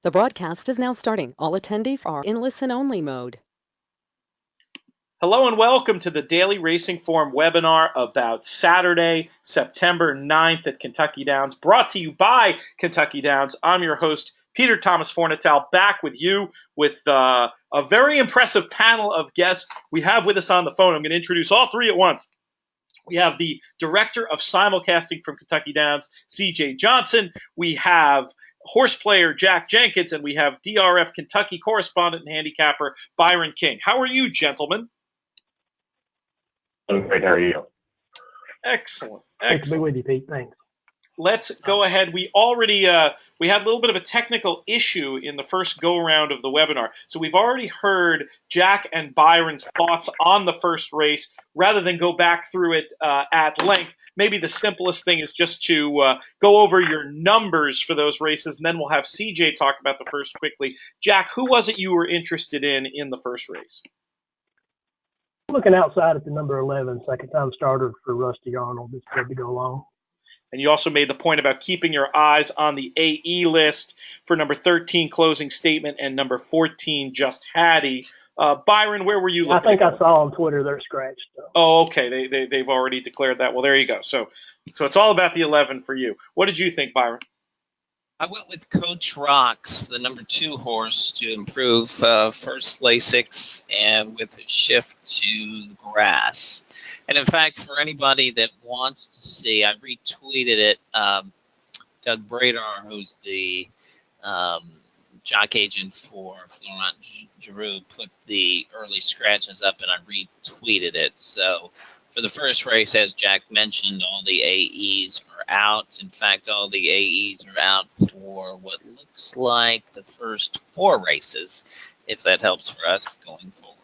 The broadcast is now starting. All attendees are in listen-only mode. Hello and welcome to the Daily Racing Forum webinar about Saturday, September 9th at Kentucky Downs, brought to you by Kentucky Downs. I'm your host, Peter Thomas Fornatale, back with you with a very impressive panel of guests we have with us on the phone. I'm going to introduce all three at once. We have the Director of Simulcasting from Kentucky Downs, C.J. Johnson. We have horse player Jack Jenkins, and we have DRF Kentucky correspondent and handicapper Byron King. How are you, gentlemen? I'm great. How are you? Excellent. Thanks to be with you, Pete. Thanks. Let's go ahead. We already we had a little bit of a technical issue in the first go-around of the webinar. So we've already heard Jack and Byron's thoughts on the first race. Rather than go back through it at length, maybe the simplest thing is just to go over your numbers for those races, and then we'll have CJ talk about the first quickly. Jack, who was it you were interested in the first race? Looking outside at the number 11, second time starter for Rusty Arnold. It's good to go along. And you also made the point about keeping your eyes on the AE list for number 13, Closing Statement, and number 14, Just Hattie. Byron, where were you looking? I think I saw on Twitter they're scratched. Oh, okay. They've already declared that. Well, there you go. So it's all about the 11 for you. What did you think, Byron? I went with Coach Rocks, the number 2 horse, to improve first Lasix and with a shift to the grass. And in fact, for anybody that wants to see, I retweeted it. Doug Bradar, who's the jock agent for Florent Giroux, put the early scratches up, and I retweeted it. So for the first race, as Jack mentioned, all the AEs are out. In fact, all the AEs are out for what looks like the first 4 races, if that helps for us going forward.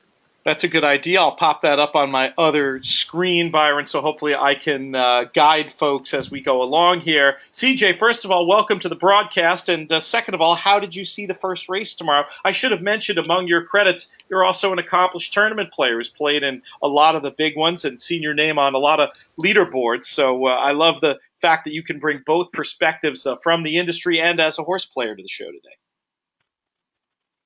That's a good idea. I'll pop that up on my other screen, Byron, so hopefully I can guide folks as we go along here. CJ, first of all, welcome to the broadcast. And second of all, how did you see the first race tomorrow? I should have mentioned among your credits, you're also an accomplished tournament player who's played in a lot of the big ones and seen your name on a lot of leaderboards. So I love the fact that you can bring both perspectives from the industry and as a horse player to the show today.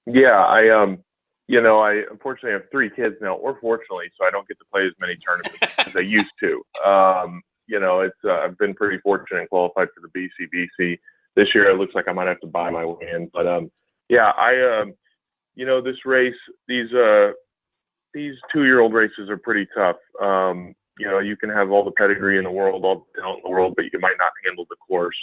Yeah, I unfortunately have 3 kids now, or fortunately, so I don't get to play as many tournaments as I used to. I've been pretty fortunate and qualified for the BCBC. This year, it looks like I might have to buy my way in. But, this race, these 2-year-old races are pretty tough. You can have all the pedigree in the world, all the talent in the world, but you might not handle the course.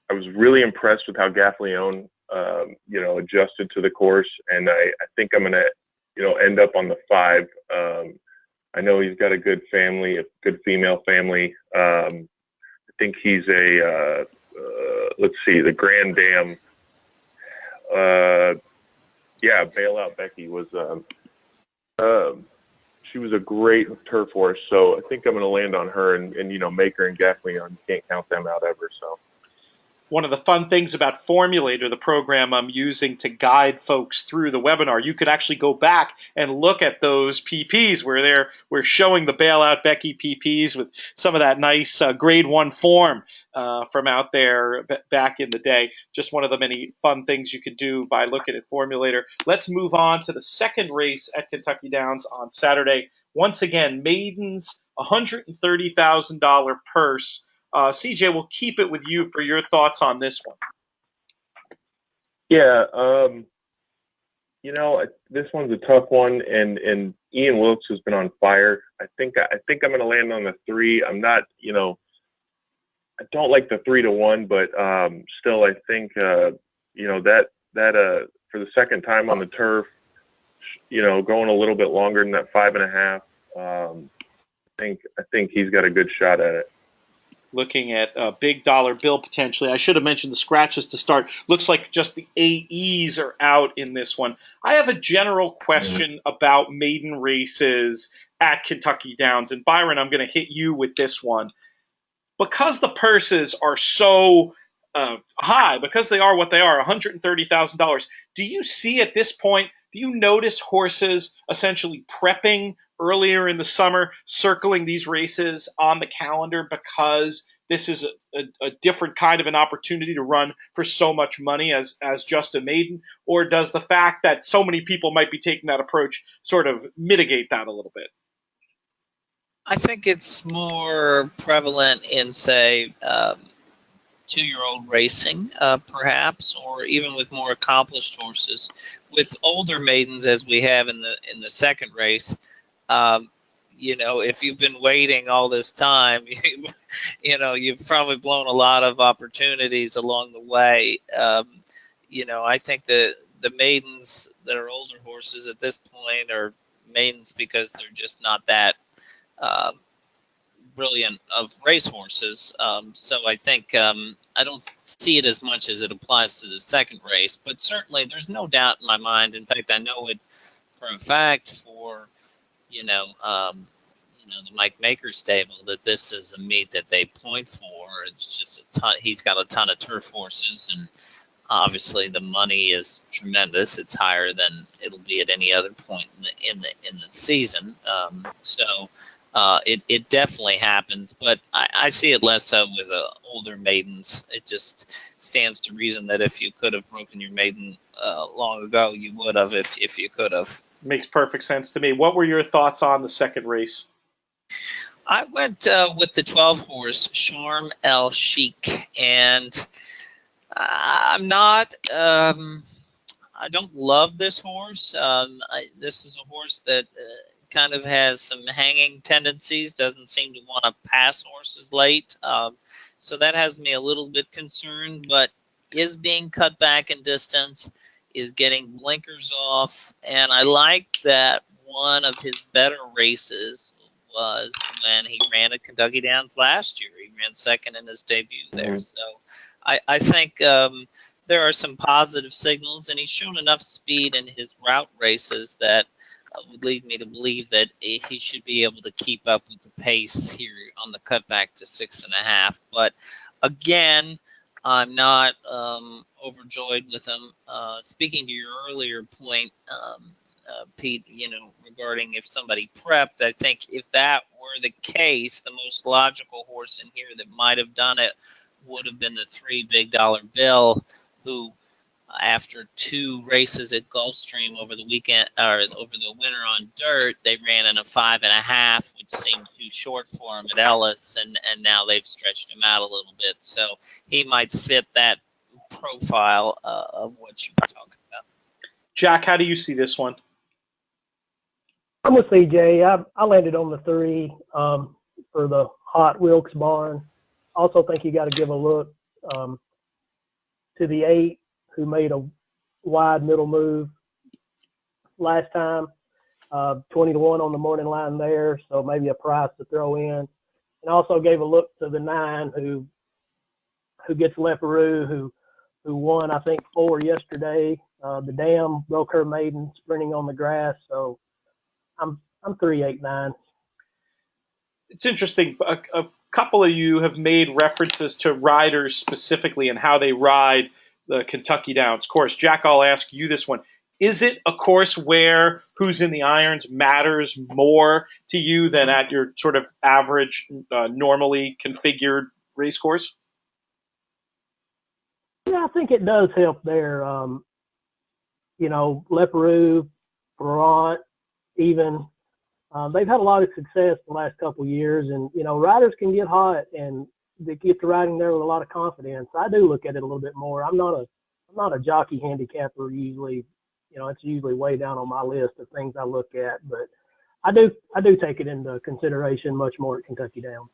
I was really impressed with how Gaffleone, adjusted to the course, and I think I'm going to, end up on the 5. I know he's got a good family, a good female family. I think he's the Grand Dam. Bailout Becky was, she was a great turf horse, so I think I'm going to land on her and Maker and Gaffleone. You can't count them out ever, so. One of the fun things about Formulator, the program I'm using to guide folks through the webinar, you could actually go back and look at those PPs where we're showing the Bailout Becky PPs with some of that nice grade 1 form from out there back in the day. Just one of the many fun things you could do by looking at Formulator. Let's move on to the second race at Kentucky Downs on Saturday. Once again, maidens, $130,000 purse. CJ, we'll keep it with you for your thoughts on this one. Yeah, this one's a tough one, and Ian Wilkes has been on fire. I think I'm going to land on the 3. I'm not, I don't like the 3-1, but still, I think that for the second time on the turf, going a little bit longer than that 5.5. I think he's got a good shot at it. Looking at a big dollar bill potentially. I should have mentioned the scratches to start. Looks like just the AEs are out in this one. I have a general question about maiden races at Kentucky Downs. And Byron, I'm going to hit you with this one. Because the purses are so high, because they are what they are, $130,000, do you see at this point, do you notice horses essentially prepping earlier in the summer, circling these races on the calendar because this is a different kind of an opportunity to run for so much money as just a maiden? Or does the fact that so many people might be taking that approach sort of mitigate that a little bit? I think it's more prevalent in, say, 2-year-old racing, perhaps, or even with more accomplished horses. With older maidens, as we have in the second race, um, if you've been waiting all this time, you've probably blown a lot of opportunities along the way. I think the maidens that are older horses at this point are maidens because they're just not that uh, brilliant of racehorses. So I think I don't see it as much as it applies to the second race, but certainly there's no doubt in my mind. In fact, I know it for a fact for you know um, the Mike Maker stable that this is a meet that they point for. It's just a ton. He's got a ton of turf horses, and obviously the money is tremendous. It's higher than it'll be at any other point in the season. It definitely happens, but I see it less so with older maidens. It just stands to reason that if you could have broken your maiden long ago, you would have if you could have. Makes perfect sense to me. What were your thoughts on the second race? I went with the 12 horse Sharm El Sheikh, and I'm not. I don't love this horse. This is a horse that kind of has some hanging tendencies. Doesn't seem to want to pass horses late. So that has me a little bit concerned. But is being cut back in distance, is getting blinkers off, and I like that one of his better races was when he ran at Kentucky Downs last year. He ran second in his debut there. So I think there are some positive signals, and he's shown enough speed in his route races that would lead me to believe that he should be able to keep up with the pace here on the cutback to 6.5. But again, I'm not overjoyed with him. Speaking to your earlier point, Pete, regarding if somebody prepped, I think if that were the case, the most logical horse in here that might have done it would have been the 3 Big Dollar Bill, who after 2 races at Gulfstream over the weekend or over the winter on dirt, they ran in a 5.5, which seemed too short for him at Ellis, and now they've stretched him out a little bit. So he might fit that profile of what you were talking about. Jack, how do you see this one? I'm with CJ. I landed on the 3 for the Hot Wilkes barn. Also think you got to give a look to the 8, who made a wide middle move last time, 20-1 on the morning line there, so maybe a price to throw in. And also gave a look to the 9, who gets Leparoux, who won, I think, 4 yesterday. The Dam broke her maiden sprinting on the grass, so I'm 3-8-9. It's interesting. A couple of you have made references to riders specifically and how they ride the Kentucky Downs course. Jack, I'll ask you this one. Is it a course where who's in the irons matters more to you than at your sort of average, normally configured race course? Yeah, I think it does help there. Leparoux, Perrant, even. They've had a lot of success the last couple of years, and riders can get hot and they get to riding there with a lot of confidence. I do look at it a little bit more. I'm not a jockey handicapper usually. It's usually way down on my list of things I look at, but I do take it into consideration much more at Kentucky Downs.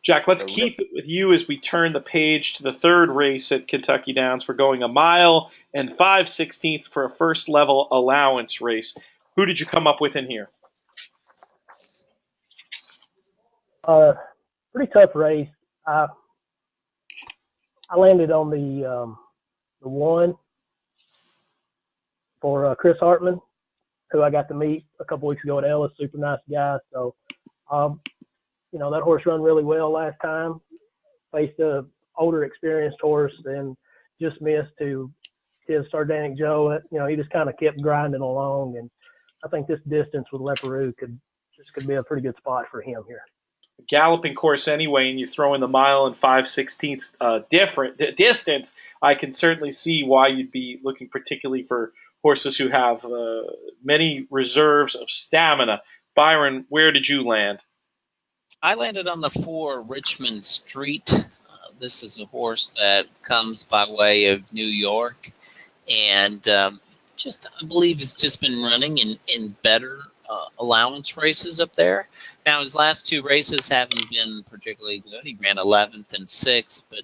Jack, let's keep it with you as we turn the page to the third race at Kentucky Downs. We're going 1 mile and 5/16 for a first level allowance race. Who did you come up with in here? Pretty tough race. I landed on the 1 for Chris Hartman, who I got to meet a couple weeks ago at Ellis. Super nice guy. So, that horse run really well last time. Faced a older, experienced horse and just missed to his Sardanic Joe. He just kind of kept grinding along, and I think this distance with Leparoux could be a pretty good spot for him here. galloping course anyway, and you throw in the mile and 5/16 distance, I can certainly see why you'd be looking particularly for horses who have many reserves of stamina. Byron, where did you land? I landed on the 4 Richmond Street. This is a horse that comes by way of New York, and just I believe it's just been running in better allowance races up there. Now his last 2 races haven't been particularly good. He ran 11th and 6th, but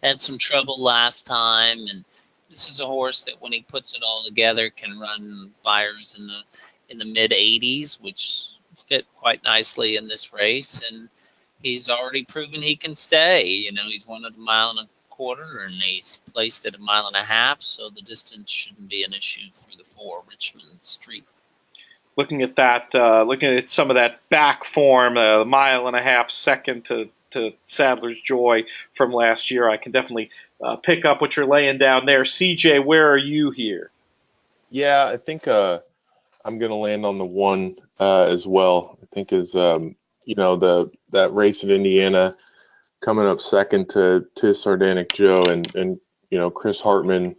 had some trouble last time. And this is a horse that, when he puts it all together, can run fires in the mid 80s, which fit quite nicely in this race. And he's already proven he can stay. You know, he's won at a mile and a quarter, and he's placed at a mile and a half, so the distance shouldn't be an issue for the 4 Richmond Street. Looking at that, looking at some of that back form, a mile and a half second to Sadler's Joy from last year, I can definitely pick up what you're laying down there. CJ, where are you here? Yeah, I think I'm going to land on the 1 as well. I think is that race at Indiana coming up second to Sardanic Joe and Chris Hartman.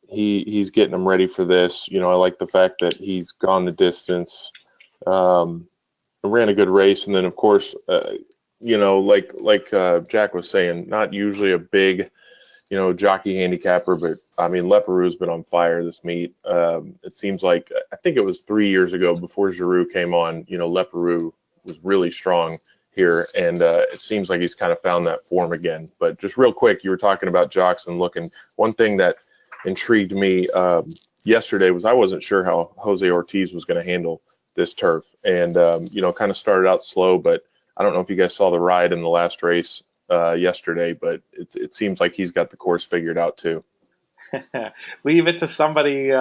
He's getting them ready for this. I like the fact that he's gone the distance, ran a good race, and then of course, like Jack was saying, not usually a big, jockey handicapper, but I mean Leparoux's been on fire this meet. It seems like I think it was 3 years ago before Giroux came on. Leparoux was really strong here, and it seems like he's kind of found that form again. But just real quick, you were talking about jocks and looking. One thing that intrigued me yesterday was I wasn't sure how Jose Ortiz was going to handle this turf, and kind of started out slow, but I don't know if you guys saw the ride in the last race yesterday, but it seems like he's got the course figured out too. Leave it to somebody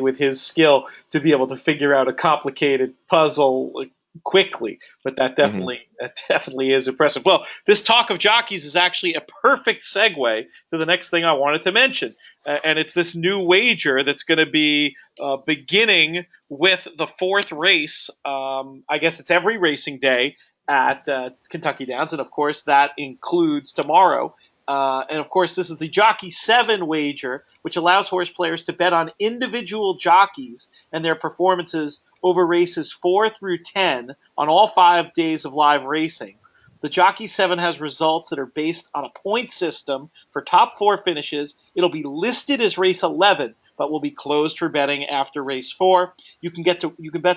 with his skill to be able to figure out a complicated puzzle quickly, but that definitely is impressive. Well, this talk of jockeys is actually a perfect segue to the next thing I wanted to mention, and it's this new wager that's going to be beginning with the 4th race. I guess it's every racing day at Kentucky Downs, and of course that includes tomorrow. And of course, this is the Jockey 7 wager, which allows horse players to bet on individual jockeys and their performances over races 4 through 10 on all 5 days of live racing. The Jockey 7 has results that are based on a point system for top 4 finishes. It'll be listed as race 11, but will be closed for betting after race 4. You can bet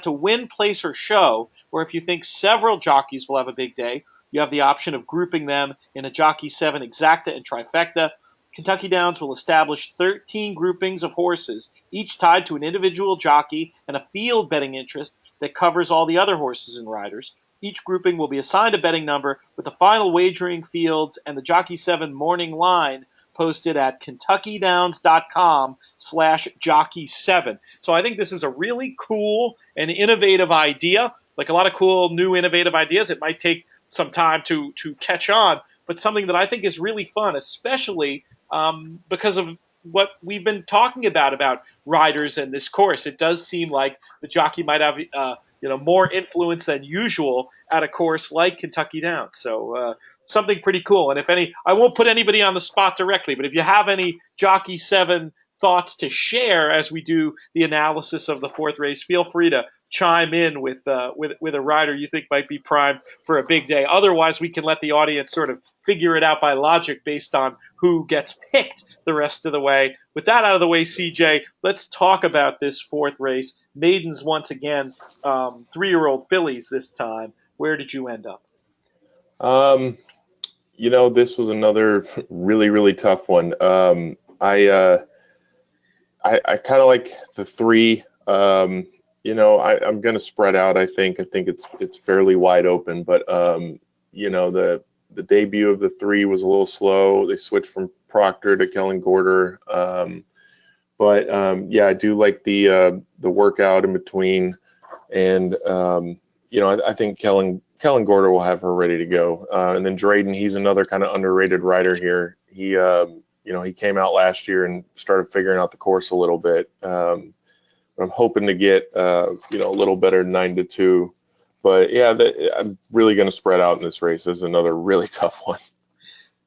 to win, place, or show, or if you think several jockeys will have a big day, you have the option of grouping them in a Jockey 7 exacta and trifecta. Kentucky Downs will establish 13 groupings of horses, each tied to an individual jockey and a field betting interest that covers all the other horses and riders. Each grouping will be assigned a betting number with the final wagering fields and the Jockey 7 morning line posted at KentuckyDowns.com/Jockey7. So I think this is a really cool and innovative idea. Like a lot of cool, new, innovative ideas, it might take some time to catch on, but something that I think is really fun, especially because of what we've been talking about riders and this course. It does seem like the jockey might have more influence than usual at a course like Kentucky Downs. So something pretty cool. And I won't put anybody on the spot directly, but if you have any Jockey 7 thoughts to share as we do the analysis of the 4th race, feel free to chime in with a rider you think might be primed for a big day. Otherwise, we can let the audience sort of figure it out by logic based on who gets picked the rest of the way. With that out of the way, CJ, let's talk about this 4th race. Maidens once again, 3-year-old fillies this time. Where did you end up? This was another really, really tough one. I kind of like the 3. I'm going to spread out. I think it's fairly wide open, but the debut of the 3 was a little slow. They switched from Proctor to Kellen Gorder, but I do like the workout in between, and I think Kellen Gorder will have her ready to go, and then Drayden, he's another kind of underrated rider here. He came out last year and started figuring out the course a little bit. I'm hoping to get a little better 9-2 But yeah, I'm really going to spread out in this race. This is another really tough one.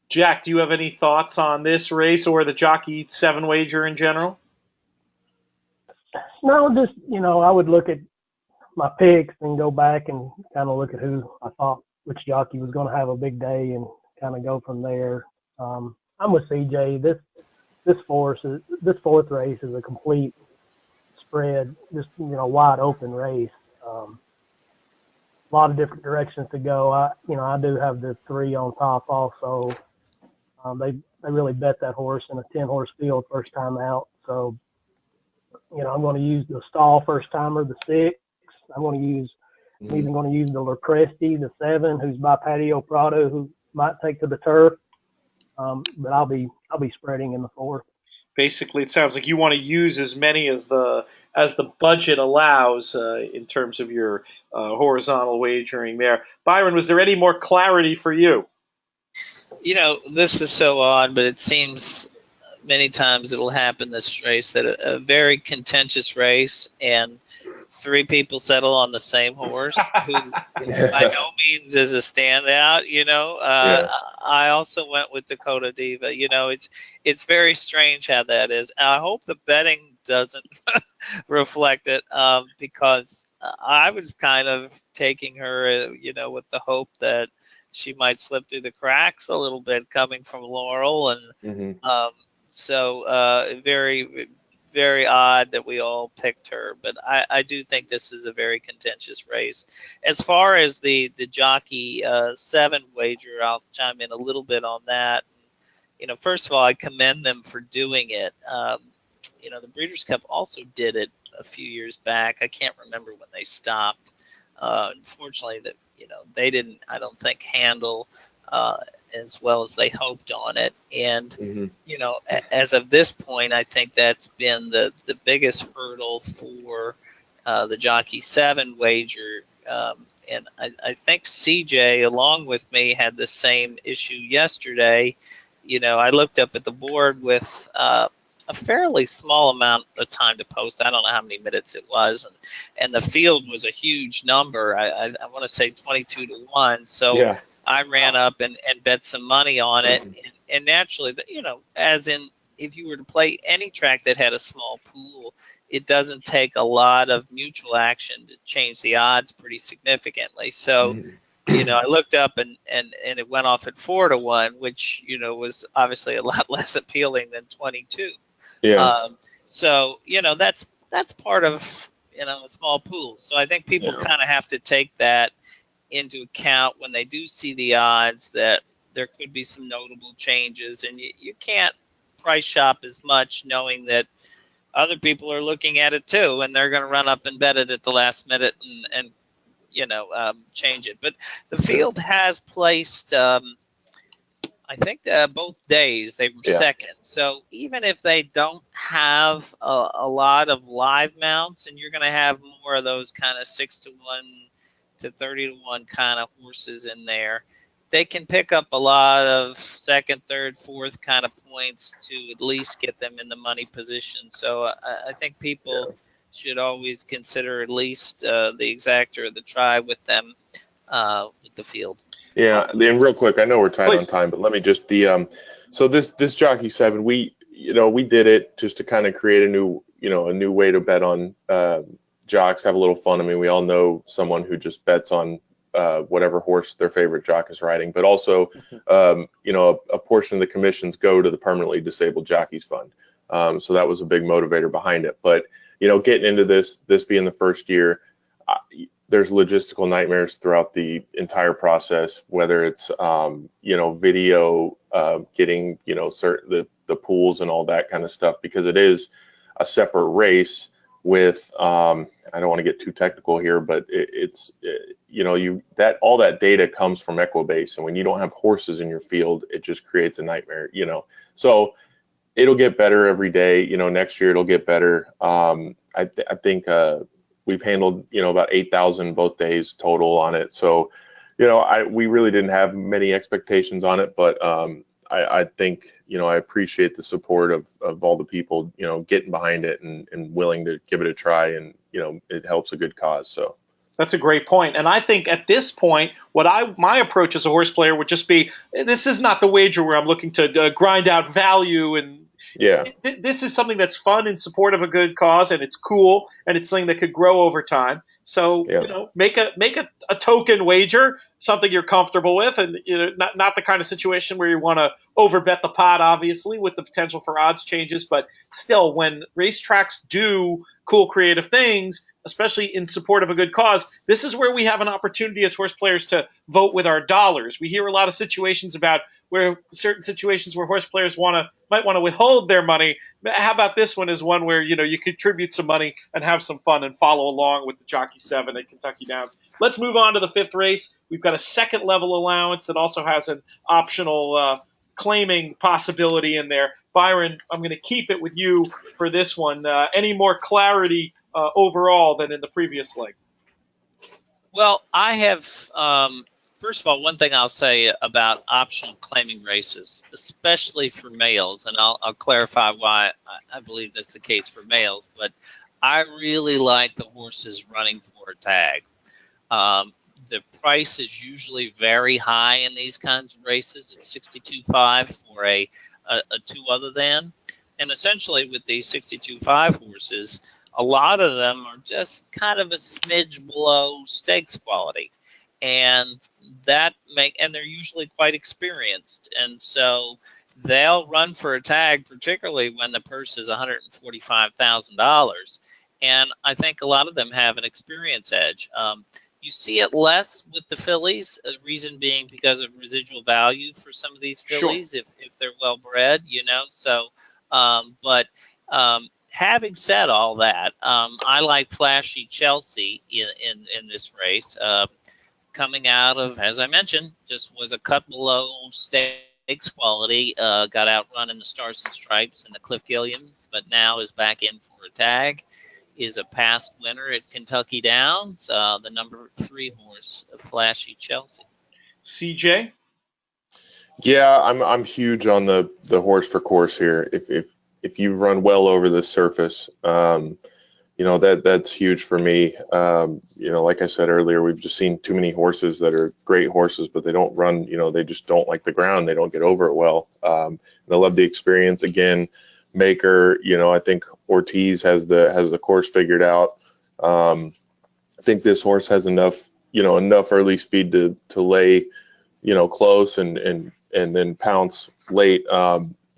Jack, do you have any thoughts on this race or the Jockey 7 wager in general? No, just, I would look at my picks and go back and kind of look at who I thought which jockey was going to have a big day and kind of go from there. I'm with CJ. This fourth race is a complete spread, just wide open race. A lot of different directions to go. I do have the 3 on top also. They really bet that horse in a 10-horse field first time out. So I'm going to use the stall first timer, the 6. I'm even going to use the Lopresti, the 7, who's by Patio Prado, who might take to the turf. But I'll be spreading in the 4th. Basically, it sounds like you want to use as many as the budget allows in terms of your horizontal wagering there. Byron, was there any more clarity for you? This is so odd, but it seems many times it'll happen this race that a very contentious race and 3 people settle on the same horse who by no means is a standout. I also went with Dakota Diva. It's very strange how that is. I hope the betting doesn't reflect it because I was kind of taking her, with the hope that she might slip through the cracks a little bit coming from Laurel. And so very, very odd that we all picked her. But I do think this is a very contentious race. As far as the Jockey 7 wager, I'll chime in a little bit on that. First of all, I commend them for doing it. The Breeders' Cup also did it a few years back. I can't remember when they stopped. Unfortunately, they didn't, I don't think, handle as well as they hoped on it. And, as of this point, I think that's been the biggest hurdle for the Jockey 7 wager. And I think CJ, along with me, had the same issue yesterday. I looked up at the board with a fairly small amount of time to post. I don't know how many minutes it was, and the field was a huge number. I want to say 22 to 1. So yeah. I ran up and bet some money on it, and naturally, as in if you were to play any track that had a small pool, it doesn't take a lot of mutual action to change the odds pretty significantly. So. I looked up and it went off at 4 to 1, which was obviously a lot less appealing than 22. Yeah. So that's part of a small pool. So I think people kind of have to take that into account when they do see the odds that there could be some notable changes, and you can't price shop as much knowing that other people are looking at it too, and they're going to run up and bet it at the last minute and change it. But the field has placed, I think both days they were second. So even if they don't have a lot of live mounts, and you're going to have more of those kind of 6 to 1 to 30 to 1 kind of horses in there, they can pick up a lot of second, third, fourth kind of points to at least get them in the money position. So I think people should always consider at least the exactor or the try with them with the field. Yeah, and real quick, I know we're tight on time, but let me just so this Jockey 7, we did it just to kind of create a new way to bet on jocks, have a little fun. I mean, we all know someone who just bets on whatever horse their favorite jock is riding, but also a portion of the commissions go to the permanently disabled jockeys fund. So that was a big motivator behind it. But getting into this being the first year, there's logistical nightmares throughout the entire process, whether it's, video, getting, certain the pools and all that kind of stuff, because it is a separate race with, I don't want to get too technical here, but all that data comes from Equibase. And when you don't have horses in your field, it just creates a nightmare, so it'll get better every day. Next year it'll get better. I think we've handled about 8,000 both days total on it. So, we really didn't have many expectations on it, but I think I appreciate the support of all the people getting behind it and willing to give it a try, and it helps a good cause. So That's a great point. And I think at this point, my approach as a horse player would just be, this is not the wager where I'm looking to grind out value, and Yeah. this is something that's fun in support of a good cause, and it's cool, and it's something that could grow over time. So Yeah. make a token wager, something you're comfortable with, and not the kind of situation where you want to overbet the pot, obviously, with the potential for odds changes. But still, when racetracks do cool, creative things, especially in support of a good cause, this is where we have an opportunity as horse players to vote with our dollars. We hear a lot of situations about where certain situations where horse players might want to withhold their money. How about this one is one where you contribute some money and have some fun and follow along with the Jockey 7 at Kentucky Downs. Let's move on to the fifth race. We've got a second level allowance that also has an optional claiming possibility in there. Byron, I'm going to keep it with you for this one. Any more clarity overall than in the previous leg? Well, I have, first of all, one thing I'll say about optional claiming races, especially for males, and I'll clarify why I believe that's the case for males, but I really like the horses running for a tag. The price is usually very high in these kinds of races. It's 62.5 for a two other than. And essentially with these 62.5 horses, a lot of them are just kind of a smidge below stakes quality. And and they're usually quite experienced. And so they'll run for a tag, particularly when the purse is $145,000. And I think a lot of them have an experience edge. You see it less with the fillies, the reason being because of residual value for some of these fillies, Sure. if they're well bred, So, having said all that, I like Flashy Chelsea in this race. Coming out of, as I mentioned, just was a cut below stakes quality, got outrun in the Stars and Stripes and the Cliff Gilliams, but now is back in for a tag. Is a past winner at Kentucky Downs, the number 3 horse, Flashy Chelsea. CJ? Yeah, I'm huge on the horse for course here. If you run well over the surface, that's huge for me. Like I said earlier, we've just seen too many horses that are great horses, but they don't run. They just don't like the ground. They don't get over it well. And I love the experience. Again, Maker, I think Ortiz has the course figured out. I think this horse has enough early speed to lay, close and then pounce late.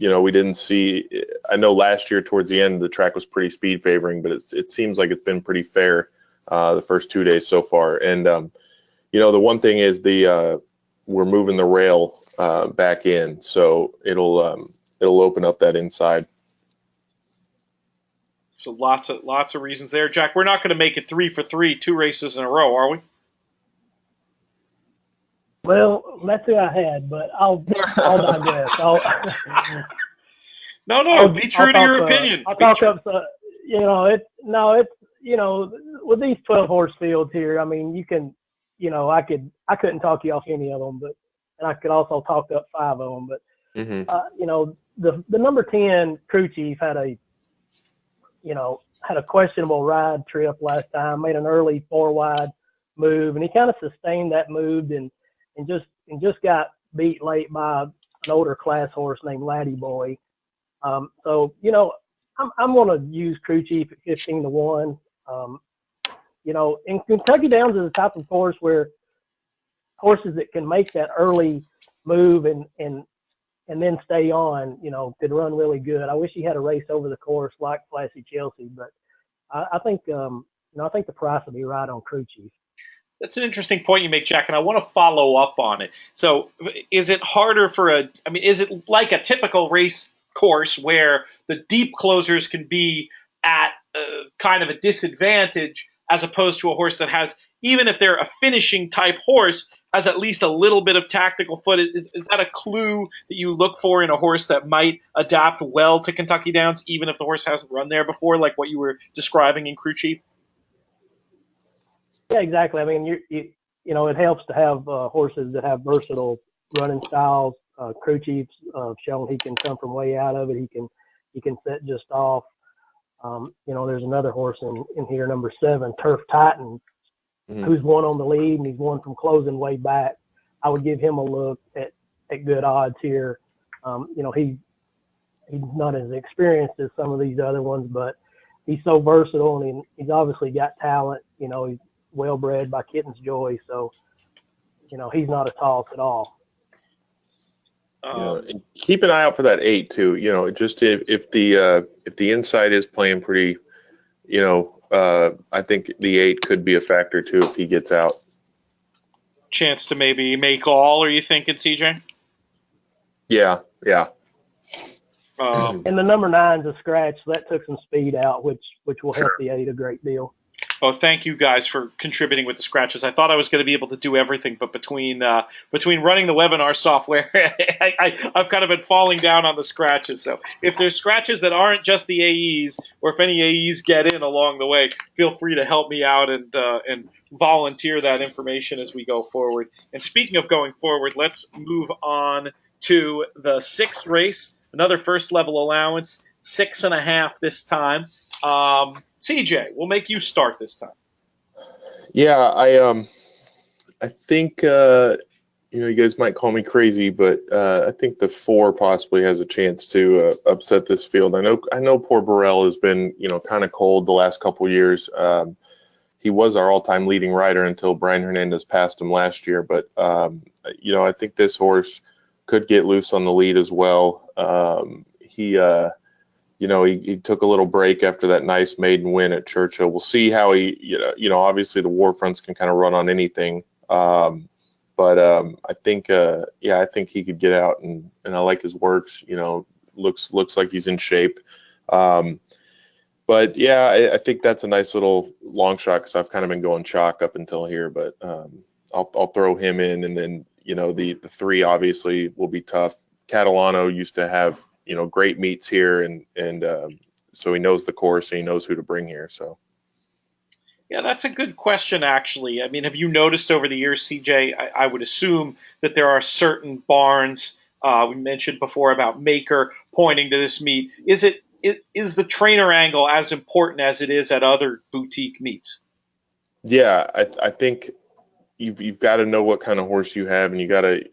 We didn't see. I know last year towards the end the track was pretty speed favoring, but it seems like it's been pretty fair the first 2 days so far. And the one thing is we're moving the rail back in, so it'll open up that inside. So lots of reasons there, Jack. We're not going to make it 3 for 3, 2 races in a row, are we? Well, that's who I had, but I'll digress. No, be true to your opinion. I'll talk up. With these 12 horse fields here, I mean, you can, I couldn't talk you off any of them, and I could also talk up 5 of them, but the number 10 crew chief had a questionable ride trip last time, made an early 4-wide move, and he kind of sustained that move and just got beat late by an older class horse named Laddie Boy. I'm going to use crew chief at 15-1. In Kentucky Downs is a type of horse where horses that can make that early move and then stay on, could run really good. I wish he had a race over the course like Flashy Chelsea, but I think the price will be right on crew chief. That's an interesting point you make, Jack, and I want to follow up on it. So is it harder is it like a typical race course where the deep closers can be at kind of a disadvantage as opposed to a horse that has, even if they're a finishing type horse, has at least a little bit of tactical foot? Is that a clue that you look for in a horse that might adapt well to Kentucky Downs, even if the horse hasn't run there before, like what you were describing in Crew Chief? Yeah, exactly. I mean, it helps to have horses that have versatile running styles. Crew Chief's shown he can come from way out of it. He can set just off. There's another horse in here, number 7, Turf Titan. who's won on the lead and he's won from closing way back, I would give him a look at good odds here. He's not as experienced as some of these other ones, but he's so versatile and he's obviously got talent. He's well bred by Kitten's Joy, so he's not a toss at all. And keep an eye out for that 8 too. Just if the inside is playing pretty, I think the 8 could be a factor too if he gets out. Chance to maybe make all, are you thinking, CJ? Yeah. And the number 9's a scratch, so that took some speed out, which will help the 8 a great deal. Oh, thank you guys for contributing with the scratches. I thought I was going to be able to do everything, but between running the webinar software, I've kind of been falling down on the scratches. So if there's scratches that aren't just the AEs, or if any AEs get in along the way, feel free to help me out and volunteer that information as we go forward. And speaking of going forward, let's move on to the 6th race. Another first level allowance, 6.5 this time. CJ, we'll make you start this time. Yeah, I think you guys might call me crazy, but I think the 4 possibly has a chance to upset this field. I know poor Burrell has been kind of cold the last couple of years. He was our all-time leading rider until Brian Hernandez passed him last year, but I think this horse could get loose on the lead as well. He took a little break after that nice maiden win at Churchill. We'll see how obviously the War Fronts can kind of run on anything. But I think he could get out, and I like his works. Looks like he's in shape. But yeah, I think that's a nice little long shot because I've kind of been going chalk up until here. But I'll throw him in, and then the 3 obviously will be tough. Catalano used to have great meets here, and so he knows the course and he knows who to bring here. So. Yeah, that's a good question, actually. I mean, have you noticed over the years, CJ, I would assume that there are certain barns, we mentioned before about Maker pointing to this meet. Is the trainer angle as important as it is at other boutique meets? Yeah, I think you've got to know what kind of horse you have, and you got to,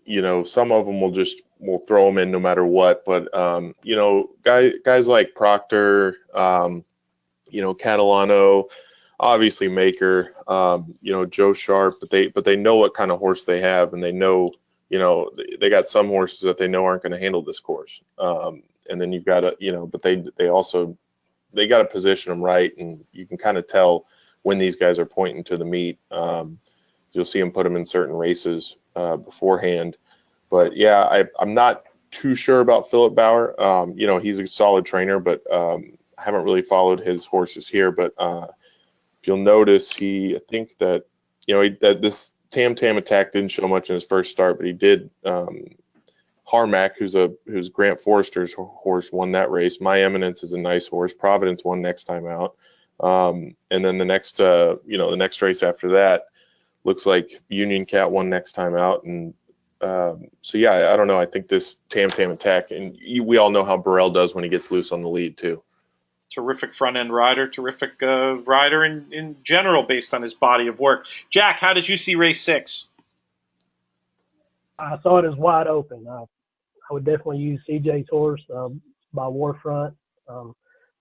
some of them will throw them in no matter what. But, guys like Proctor, Catalano, obviously Maker, Joe Sharp, but they know what kind of horse they have, and they know, they got some horses that they know aren't going to handle this course. And then you've got to, but they got to position them right, and you can kind of tell when these guys are pointing to the meet. You'll see them put them in certain races beforehand. But yeah, I'm not too sure about Philip Bauer. He's a solid trainer, but I haven't really followed his horses here. But if you'll notice, I think that that this Tam Tam Attack didn't show much in his first start, but he did. Harmac, who's Grant Forrester's horse, won that race. My Eminence is a nice horse. Providence won next time out, and then the next race after that looks like Union Cat won next time out, and so yeah, I don't know. I think this Tam Tam Attack, and we all know how Burrell does when he gets loose on the lead too. Terrific front end rider, terrific rider in general based on his body of work. Jack, how did you see race 6? I saw it as wide open. I would definitely use CJ's horse by Warfront.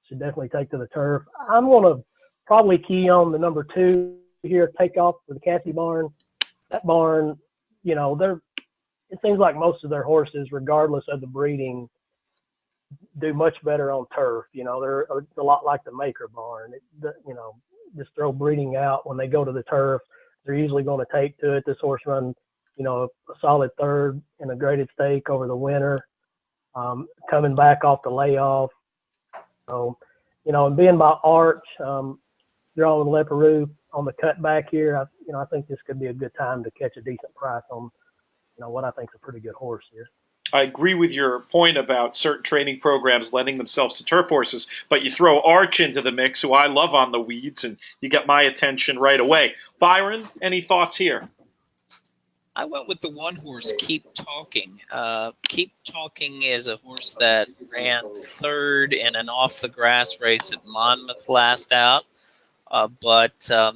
Should definitely take to the turf. I'm going to probably key on the number 2 here, Take Off for the Cassie barn. That barn, it seems like most of their horses, regardless of the breeding, do much better on turf. They're a lot like the Maker barn. Just throw breeding out when they go to the turf. They're usually going to take to it. This horse run a solid 3rd in a graded stake over the winter, coming back off the layoff. So, and being by Arch, drawing Leparoux on the cutback here, I think this could be a good time to catch a decent price on, what I think is a pretty good horse here. I agree with your point about certain training programs lending themselves to turf horses, but you throw Arch into the mix, who I love on the weeds, and you get my attention right away. Byron, any thoughts here? I went with the 1 horse, Keep Talking. Keep Talking is a horse that ran 3rd in an off-the-grass race at Monmouth last out. But a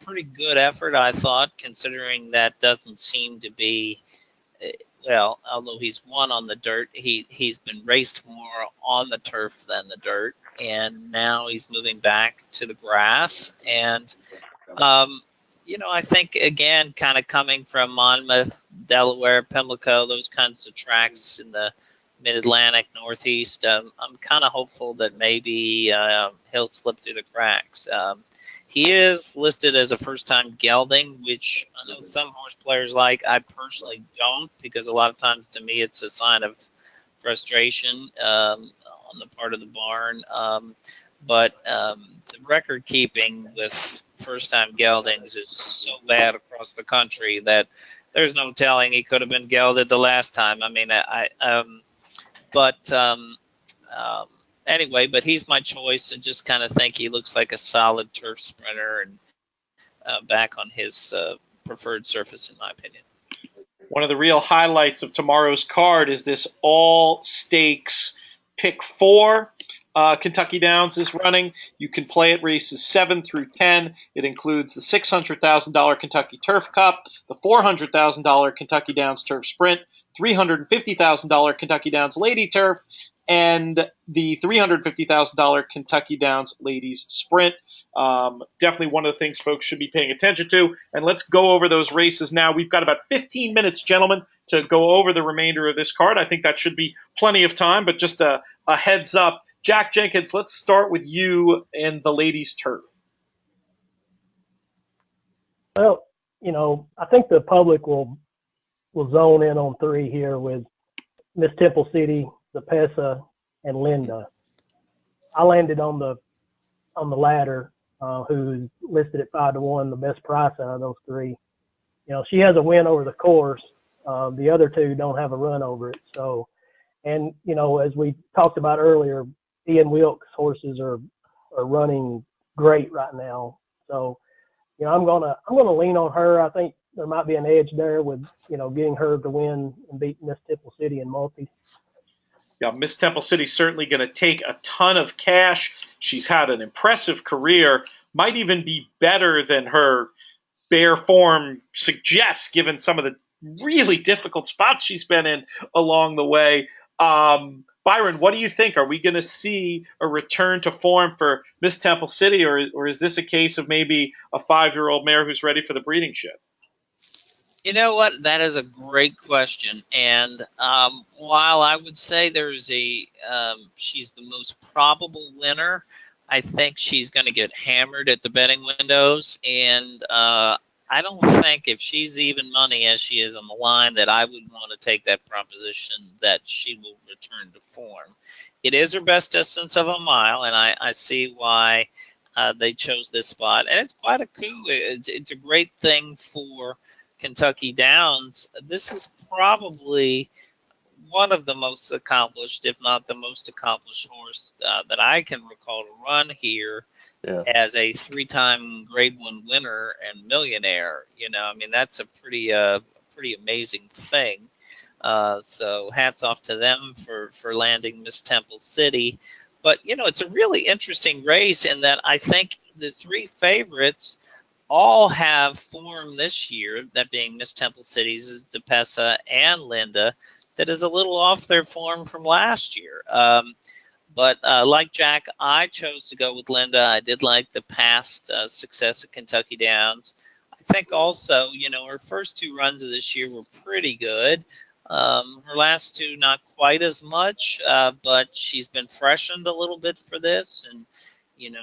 pretty good effort, I thought, considering that doesn't seem to be. Well, although he's won on the dirt, he's been raced more on the turf than the dirt, and now he's moving back to the grass. And um, I think again, kind of coming from Monmouth, Delaware, Pimlico, those kinds of tracks in the Mid-Atlantic, Northeast. I'm kind of hopeful that maybe he'll slip through the cracks. He is listed as a first-time gelding, which I know some horse players like. I personally don't, because a lot of times to me it's a sign of frustration on the part of the barn. But the record keeping with first-time geldings is so bad across the country that there's no telling he could have been gelded the last time. I mean, but anyway, but he's my choice. I just kind of think he looks like a solid turf sprinter and back on his preferred surface, in my opinion. One of the real highlights of tomorrow's card is this all stakes pick 4. Kentucky Downs is running. You can play at races 7 through 10. It includes the $600,000 Kentucky Turf Cup, the $400,000 Kentucky Downs Turf Sprint, $350,000 Kentucky Downs Lady Turf, and the $350,000 Kentucky Downs Ladies Sprint. Definitely one of the things folks should be paying attention to. And let's go over those races now. We've got about 15 minutes, gentlemen, to go over the remainder of this card. I think that should be plenty of time, but just a heads up. Jack Jenkins, let's start with you and the ladies' turf. Well, I think the public will zone in on 3 here with Miss Temple City, the Pesa, and Linda. I landed on the latter, who's listed at 5-1, the best price out of those 3. She has a win over the course. The other 2 don't have a run over it. So, and as we talked about earlier, Ian Wilkes horses are running great right now. So, I'm gonna lean on her. I think there might be an edge there with getting her to win and beat Miss Temple City in multi. Yeah, Miss Temple City's certainly going to take a ton of cash. She's had an impressive career. Might even be better than her bare form suggests, given some of the really difficult spots she's been in along the way. Byron, what do you think? Are we going to see a return to form for Miss Temple City, or is this a case of maybe a 5-year-old mare who's ready for the breeding shed? You know what? That is a great question. And while I would say she's the most probable winner, I think she's going to get hammered at the betting windows. And I don't think if she's even money as she is on the line that I would want to take that proposition that she will return to form. It is her best distance of a mile, and I see why they chose this spot. And it's quite a coup. It's a great thing for Kentucky Downs. This is probably one of the most accomplished, if not the most accomplished horse that I can recall to run here. Yeah. As a 3-time Grade 1 winner and millionaire. I mean, that's a pretty amazing thing. So hats off to them for landing Miss Temple City. But, it's a really interesting race in that I think the 3 favorites all have form this year, that being Miss Temple City's DePessa and Linda, that is a little off their form from last year. But like Jack, I chose to go with Linda. I did like the past success of Kentucky Downs. I think also, her first 2 runs of this year were pretty good. Her last 2, not quite as much, but she's been freshened a little bit for this. And,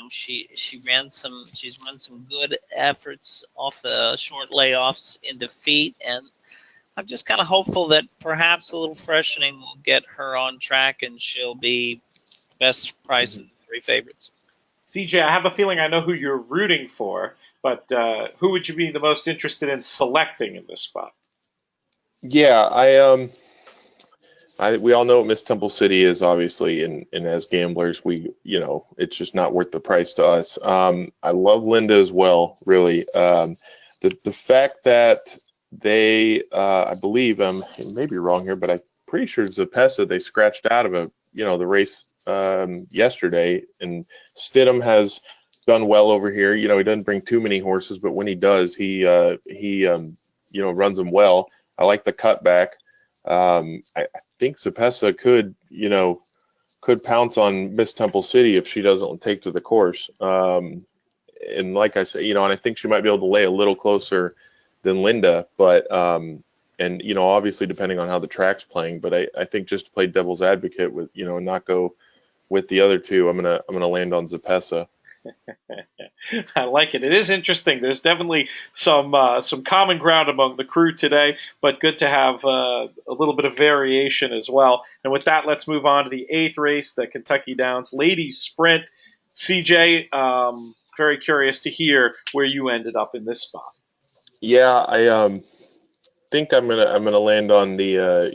she's run some good efforts off the short layoffs in defeat. And I'm just kind of hopeful that perhaps a little freshening will get her on track and she'll be best price of the 3 favorites. CJ, I have a feeling I know who you're rooting for, but who would you be the most interested in selecting in this spot? Yeah, we all know what Miss Temple City is, obviously, and as gamblers, it's just not worth the price to us. I love Linda as well, really. The fact that they, I believe, I may be wrong here, but I'm pretty sure Zapesa they scratched out of the race yesterday, and Stidham has done well over here. You know, he doesn't bring too many horses, but when he does, he runs them well. I like the cutback. I think Zapessa could pounce on Miss Temple City if she doesn't take to the course. And like I said, and I think she might be able to lay a little closer than Linda, but and obviously depending on how the track's playing, but I think just to play devil's advocate with and not go with the other two, I'm gonna land on Zapessa. I like it. It is interesting. There's definitely some common ground among the crew today, but good to have a little bit of variation as well. And with that, let's move on to the 8th race, the Kentucky Downs Ladies Sprint. CJ, very curious to hear where you ended up in this spot. Yeah, I think I'm gonna land on the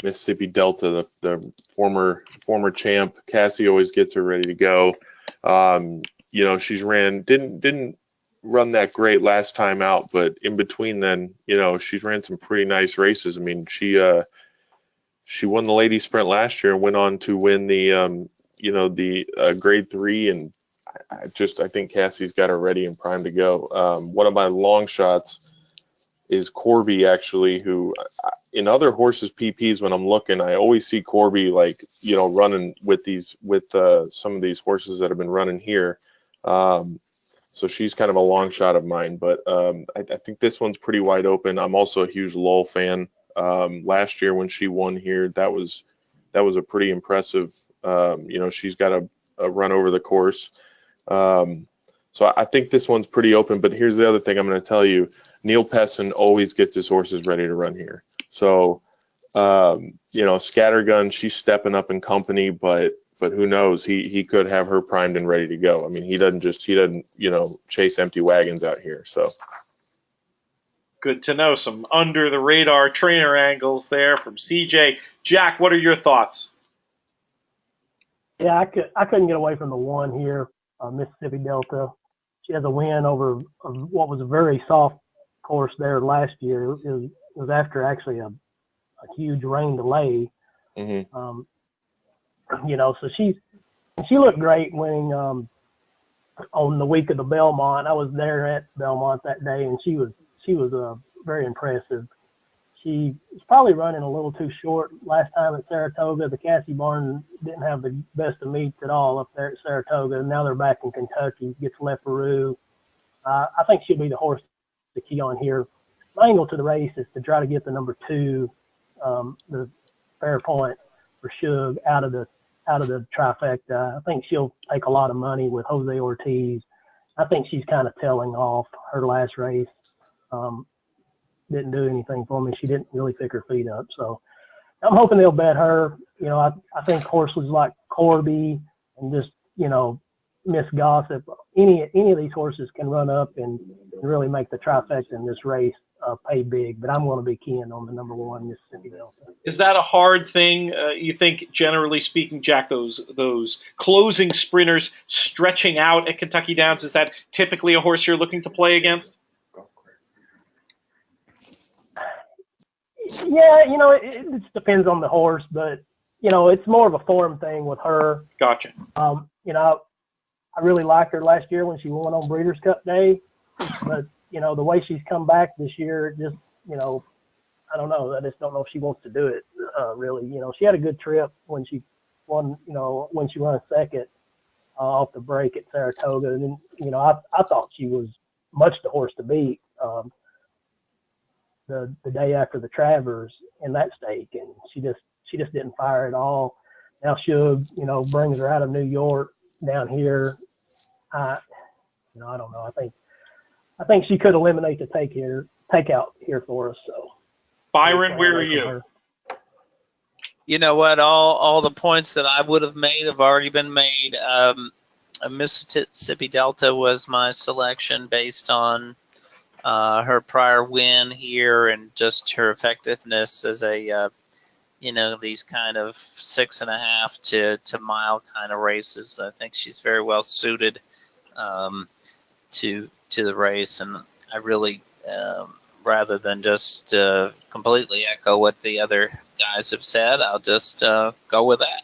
Mississippi Delta, the former champ. Cassie always gets her ready to go. She's didn't run that great last time out, but in between then, she's ran some pretty nice races. I mean, she won the ladies sprint last year and went on to win the grade 3, and I think Cassie's got her ready and primed to go. One of my long shots is Corby, actually, who in other horses PPs, when I'm looking, I always see Corby running with some of these horses that have been running here. So she's kind of a long shot of mine, but I think this one's pretty wide open. I'm also a huge Lowell fan. Last year when she won here, that was a pretty impressive. She's got a run over the course. So I think this one's pretty open, but here's the other thing I'm going to tell you. Neil Pesson always gets his horses ready to run here. So, Scattergun, she's stepping up in company, but who knows? He could have her primed and ready to go. I mean, he doesn't chase empty wagons out here. So good to know. Some under the radar trainer angles there from CJ. Jack, what are your thoughts? Yeah, I couldn't get away from the one here, Mississippi Delta. She has a win over what was a very soft course there last year. It was after actually a huge rain delay. Mm-hmm. So she looked great winning on the week of the Belmont. I was there at Belmont that day, and she was very impressive. She was probably running a little too short last time at Saratoga. The Cassie barn didn't have the best of meets at all up there at Saratoga. And now they're back in Kentucky. Gets Leparoux. I think she'll be the horse to key on here. My angle to the race is to try to get the number 2, the Fairpoint for Shug out of the trifecta. I think she'll take a lot of money with Jose Ortiz. I think she's kind of tailing off her last race. Didn't do anything for me. She didn't really pick her feet up. So I'm hoping they'll bet her. I think horses like Corby and just, Miss Gossip, any of these horses can run up and really make the trifecta in this race pay big. But I'm going to be keying on the number 1, Mississippi Delta. Is that a hard thing, you think, generally speaking, Jack, those closing sprinters stretching out at Kentucky Downs? Is that typically a horse you're looking to play against? Yeah, it just depends on the horse, but it's more of a form thing with her. Gotcha. I really liked her last year when she won on Breeders' Cup Day, but the way she's come back this year, just I don't know. I just don't know if she wants to do it. Really, she had a good trip when she won. When she won second off the break at Saratoga, and then I thought she was much the horse to beat. The day after the Travers in that stake, and she just didn't fire at all. Now Shug, brings her out of New York down here. I don't know. I think she could eliminate the takeout here for us. So, Byron, where are you? You know what? All the points that I would have made have already been made. Mississippi Delta was my selection based on her prior win here and just her effectiveness as a these kind of 6.5 to mile kind of races. I think she's very well suited to the race, and I really rather than just completely echo what the other guys have said, I'll just go with that.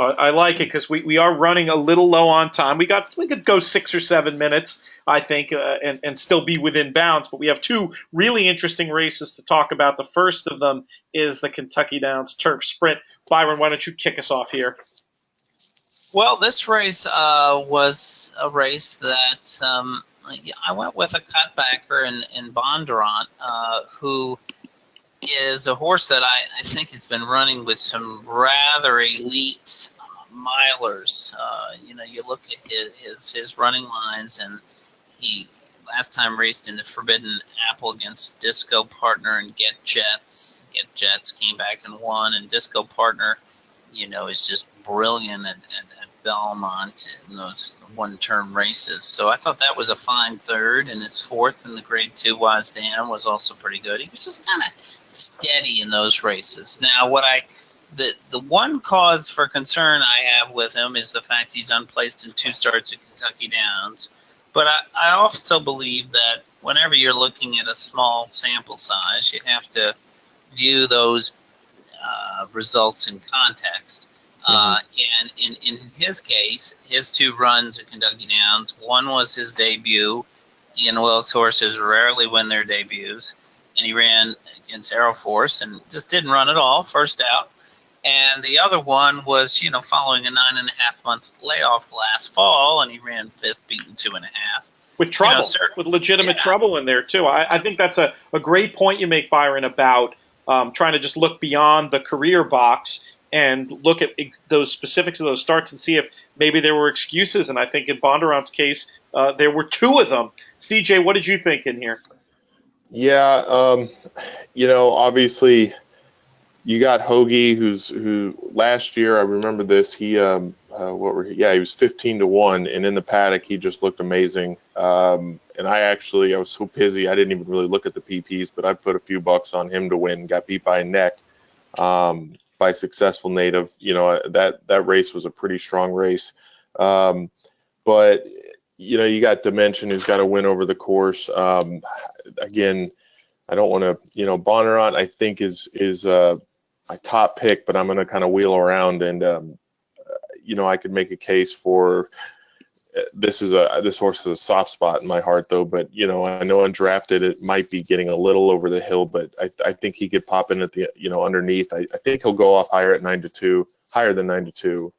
I like it because we are running a little low on time. We could go 6 or 7 minutes, I think, and still be within bounds. But we have two really interesting races to talk about. The first of them is the Kentucky Downs Turf Sprint. Byron, why don't you kick us off here? Well, this race was a race that I went with a cutbacker in Bondurant, who is a horse that I think has been running with some rather elite milers. You look at his running lines, and he last time raced in the Forbidden Apple against Disco Partner and Get Jets. Get Jets came back and won, and Disco Partner, is just brilliant at Belmont in those one-turn races. So I thought that was a fine third, and his fourth in the Grade 2 Wise Dan was also pretty good. He was just kind of steady in those races. Now, the one cause for concern I have with him is the fact he's unplaced in 2 starts at Kentucky Downs. But I also believe that whenever you're looking at a small sample size, you have to view those results in context. And in his case, his 2 runs at Kentucky Downs, one was his debut. Ian Wilkes horses rarely win their debuts. And he ran against Aero Force and just didn't run at all, first out. And the other one was, following a 9.5-month layoff last fall, and he ran 5th, beaten 2.5. With trouble, with legitimate trouble in there, too. I think that's a great point you make, Byron, about trying to just look beyond the career box and look at those specifics of those starts and see if maybe there were excuses. And I think in Bondurant's case, there were 2 of them. CJ, what did you think in here? Yeah, obviously you got Hoagie, who last year, I remember this, he was 15-1, and in the paddock he just looked amazing. And I was so busy I didn't even really look at the PPs, but I put a few bucks on him to win. Got beat by a neck by Successful Native. That race was a pretty strong race. But you got Dimension, who's got to win over the course. Again, I don't want to, Bonnarant, I think is my top pick, but I'm going to kind of wheel around and, I could make a case for this horse is a soft spot in my heart though. But, I know undrafted, it might be getting a little over the hill, but I think he could pop in at the, underneath. I think he'll go off higher at 9-2, higher than 9-2.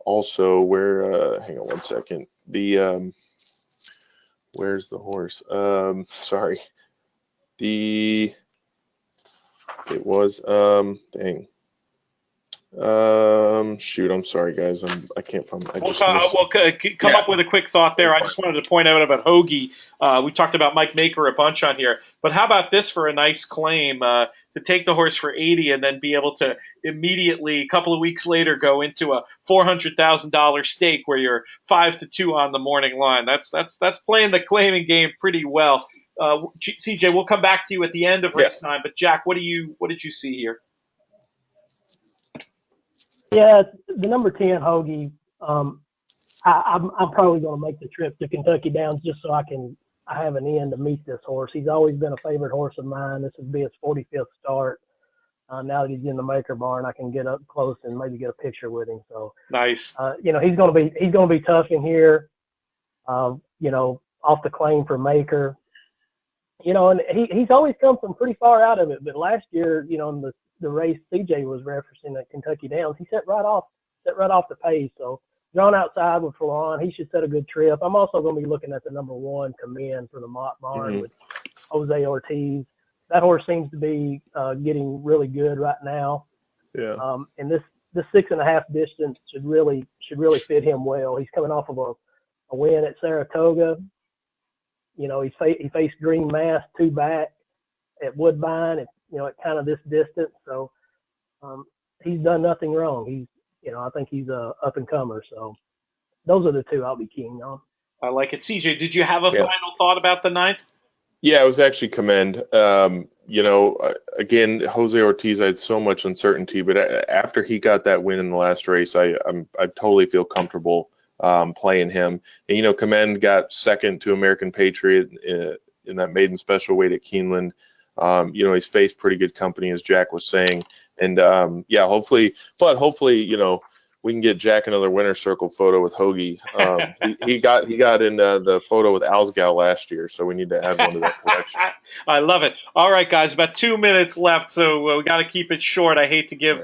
Also where, hang on one second. Where's the horse? Sorry. It was, dang. Shoot, I'm sorry, guys. I can't find. Come up with a quick thought there. I just wanted to point out about Hoagie. We talked about Mike Maker a bunch on here, but how about this for a nice claim to take the horse for 80 and then be able to immediately, a couple of weeks later, go into a $400,000 stake where you're 5-2 on the morning line. That's playing the claiming game pretty well. CJ, we'll come back to you at the end of race time, but Jack, what did you see here? Yeah, the number 10 Hoagie. I'm probably going to make the trip to Kentucky Downs just so I have an end to meet this horse. He's always been a favorite horse of mine. This would be his 45th start. Now that he's in the Maker barn, I can get up close and maybe get a picture with him. So nice. He's going to be tough in here. Off the claim for Maker. And he's always come from pretty far out of it. But last year, in the race CJ was referencing at Kentucky Downs, he set right off the pace. So drawn outside with Florent, he should set a good trip. I'm also going to be looking at the number 1 Command for the Mott Barn with Jose Ortiz. That horse seems to be getting really good right now. Yeah. And this 6.5 distance should really fit him well. He's coming off of a win at Saratoga. He faced Green Mass 2 back at Woodbine at kind of this distance. So he's done nothing wrong. I think he's a up and comer. So those are the 2 I'll be keying on. I like it. CJ, did you have a final thought about the 9th? Yeah, it was actually Command. Again, Jose Ortiz, I had so much uncertainty, but after he got that win in the last race, I totally feel comfortable playing him. And, Command got second to American Patriot in that maiden special weight at Keeneland. He's faced pretty good company, as Jack was saying. And, hopefully, we can get Jack another winner circle photo with Hoagie. He got in the photo with Alsgal last year, so we need to add one to that collection. I love it. All right, guys, about 2 minutes left, so we got to keep it short. I hate to give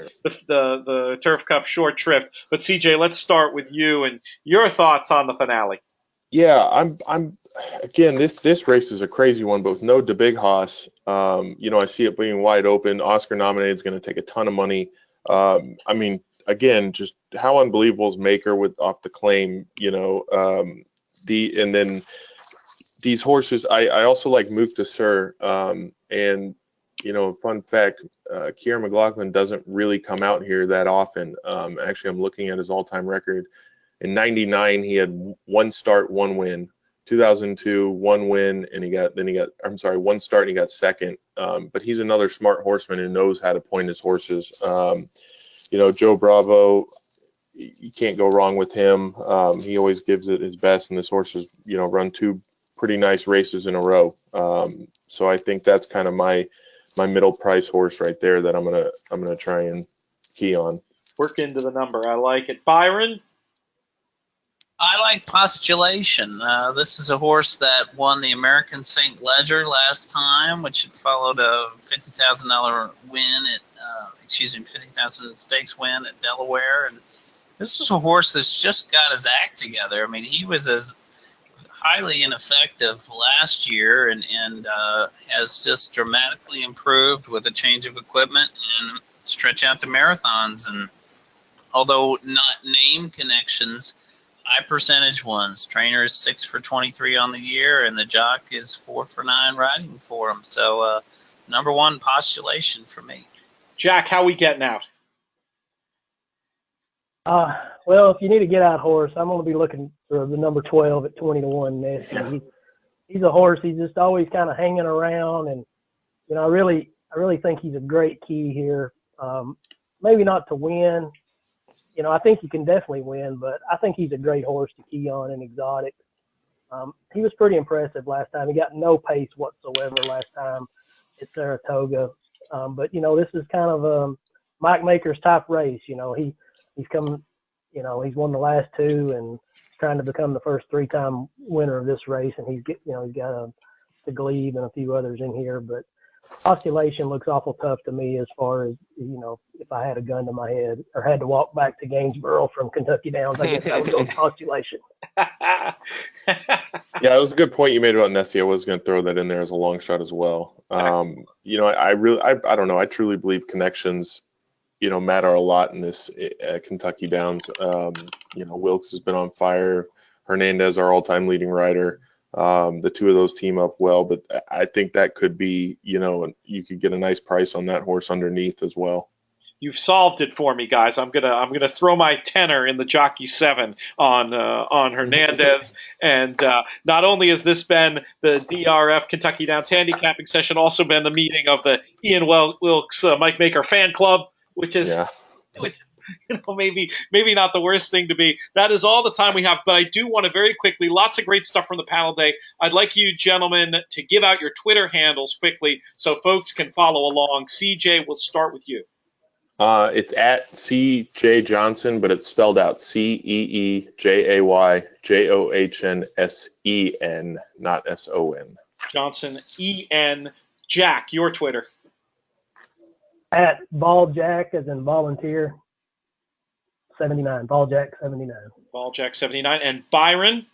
the Turf Cup short shrift, but CJ, let's start with you and your thoughts on the finale. Yeah, I'm again. This race is a crazy one, but with no De Big Haas, I see it being wide open. Oscar nominated is going to take a ton of money. Again, just how unbelievable is Maker off the claim, and then these horses. I also like Mook de Sur, and fun fact, Kier McLaughlin doesn't really come out here that often. Actually, I'm looking at his all-time record. In '99, he had one start, one win. 2002, one win, and one start, and he got second. But he's another smart horseman who knows how to point his horses. Joe Bravo, you can't go wrong with him. He always gives it his best, and this horse has, run two pretty nice races in a row. So I think that's kind of my middle price horse right there that I'm gonna try and key on. Work into the number. I like it. Byron? I like Postulation. This is a horse that won the American St. Ledger last time, which had followed a $50,000 win at, $50,000 stakes win at Delaware. And this is a horse that's just got his act together. I mean, he was as highly ineffective last year and has just dramatically improved with a change of equipment and stretch out to marathons. And although not name connections, high percentage ones. Trainer is 6 for 23 on the year, and the jock is 4 for 9 riding for him. So, number one, Postulation for me. Jack, how we getting out? Well, if you need a get out horse, I'm going to be looking for the number 12 at 20-1 Nessie. He's a horse. He's just always kind of hanging around, and I really think he's a great key here. Maybe not to win. I think he can definitely win, but I think he's a great horse to key on in exotic. He was pretty impressive last time. He got no pace whatsoever last time at Saratoga. But this is kind of Mike Maker's type race. He's come, he's won the last two and trying to become the first 3-time winner of this race. And he's got the Glebe and a few others in here, but Postulation looks awful tough to me as far as, if I had a gun to my head or had to walk back to Gainesboro from Kentucky Downs, I guess I would go with Postulation. Yeah, it was a good point you made about Nessie. I was going to throw that in there as a long shot as well. I don't know. I truly believe connections, matter a lot in this Kentucky Downs. Wilkes has been on fire. Hernandez, our all-time leading rider. The two of those team up well, but I think that could be, you could get a nice price on that horse underneath as well. You've solved it for me, guys. I'm gonna throw my tenor in the Jockey 7 on Hernandez, and not only has this been the DRF Kentucky Downs handicapping session, also been the meeting of the Ian Wilkes Mike Maker fan club, which is. Yeah. Which, maybe not the worst thing to be. That is all the time we have, but I do want to very quickly, lots of great stuff from the panel day. I'd like you gentlemen to give out your Twitter handles quickly so folks can follow along. CJ, we'll start with you. It's at CJ Johnson, but it's spelled out CEEJAYJOHNSEN, not SON. Johnson, EN. Jack, your Twitter. At Balljack, as in volunteer, 79. Balljack 79. Balljack 79. And Byron?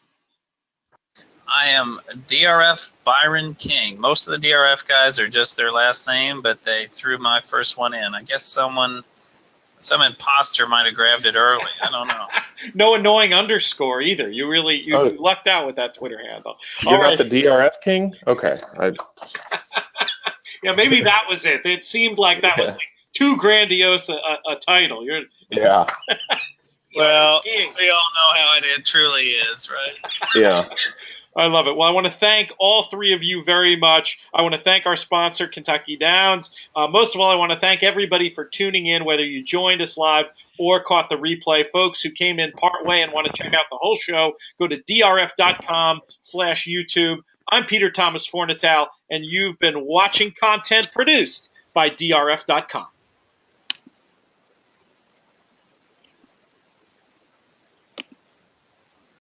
I am DRF Byron King. Most of the DRF guys are just their last name, but they threw my first one in. I guess some imposter might have grabbed it early. I don't know. No annoying underscore either. You lucked out with that Twitter handle. You're not the DRF King? Okay. Yeah, maybe that was it. It seemed like that was like too grandiose a title. Yeah. Well, we all know how it truly is, right? Yeah. I love it. Well, I want to thank all three of you very much. I want to thank our sponsor, Kentucky Downs. Most of all, I want to thank everybody for tuning in, whether you joined us live or caught the replay. Folks who came in part way and want to check out the whole show, go to drf.com/YouTube. I'm Peter Thomas Fornital, and you've been watching content produced by drf.com.